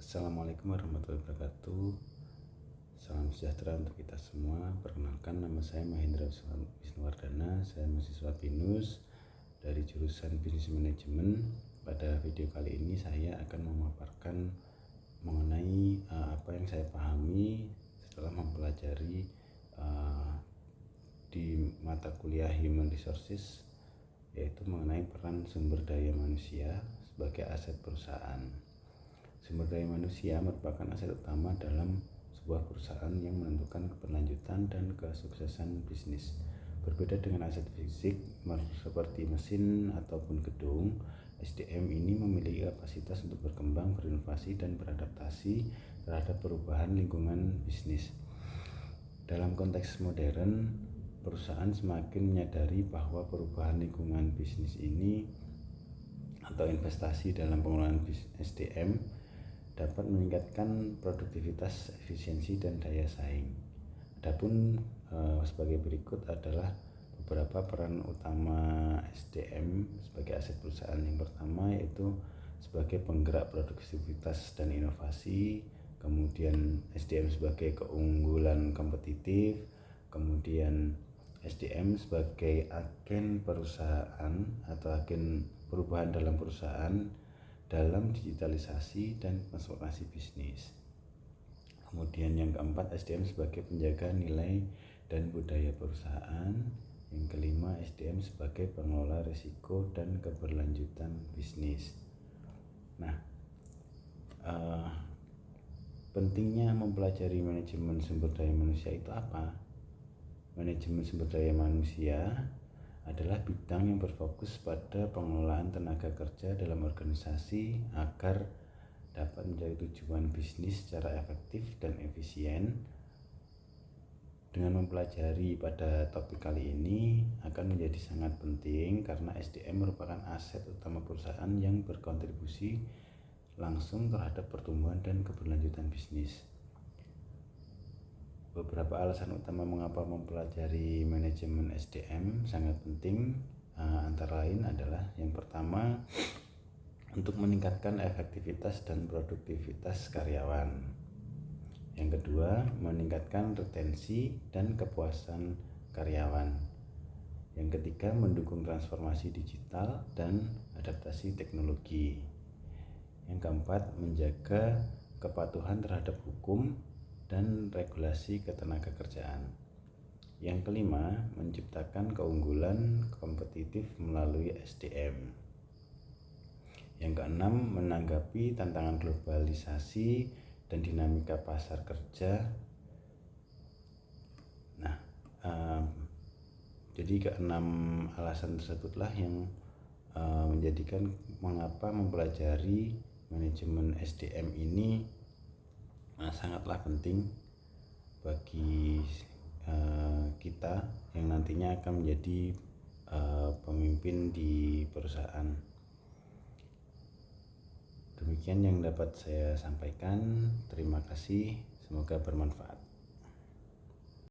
Assalamualaikum warahmatullahi wabarakatuh. Salam sejahtera untuk kita semua. Perkenalkan, nama saya Mahendra Wisnuwardana. Saya mahasiswa BINUS dari jurusan Bisnis Manajemen. Pada video kali ini saya akan memaparkan mengenai apa yang saya pahami setelah mempelajari di mata kuliah Human Resources, yaitu mengenai peran sumber daya manusia sebagai aset perusahaan. Sumber daya manusia merupakan aset utama dalam sebuah perusahaan yang menentukan keberlanjutan dan kesuksesan bisnis. Berbeda dengan aset fisik seperti mesin ataupun gedung, SDM ini memiliki kapasitas untuk berkembang, berinovasi, dan beradaptasi terhadap perubahan lingkungan bisnis. Dalam konteks modern, perusahaan semakin menyadari bahwa perubahan lingkungan bisnis ini atau investasi dalam pengelolaan SDM dapat meningkatkan produktivitas, efisiensi, dan daya saing. Adapun sebagai berikut adalah beberapa peran utama SDM sebagai aset perusahaan. Yang pertama yaitu sebagai penggerak produktivitas dan inovasi, kemudian SDM sebagai keunggulan kompetitif, kemudian SDM sebagai agen perusahaan atau agen perubahan dalam perusahaan dalam digitalisasi dan transformasi bisnis. Kemudian yang keempat, SDM sebagai penjaga nilai dan budaya perusahaan. Yang kelima, SDM sebagai pengelola risiko dan keberlanjutan bisnis. Nah, pentingnya mempelajari manajemen sumber daya manusia itu apa? Manajemen sumber daya manusia adalah bidang yang berfokus pada pengelolaan tenaga kerja dalam organisasi agar dapat mencapai tujuan bisnis secara efektif dan efisien. Dengan mempelajari pada topik kali ini akan menjadi sangat penting karena SDM merupakan aset utama perusahaan yang berkontribusi langsung terhadap pertumbuhan dan keberlanjutan bisnis. Beberapa alasan utama mengapa mempelajari manajemen SDM sangat penting, antara lain adalah yang pertama, untuk meningkatkan efektivitas dan produktivitas karyawan. Yang kedua, meningkatkan retensi dan kepuasan karyawan. Yang ketiga, mendukung transformasi digital dan adaptasi teknologi. Yang keempat, menjaga kepatuhan terhadap hukum dan regulasi ketenagakerjaan. Yang kelima, menciptakan keunggulan kompetitif melalui SDM. Yang keenam, menanggapi tantangan globalisasi dan dinamika pasar kerja. Nah, jadi keenam alasan tersebutlah yang menjadikan mengapa mempelajari manajemen SDM ini sangatlah penting bagi kita yang nantinya akan menjadi pemimpin di perusahaan. Demikian yang dapat saya sampaikan. Terima kasih, semoga bermanfaat.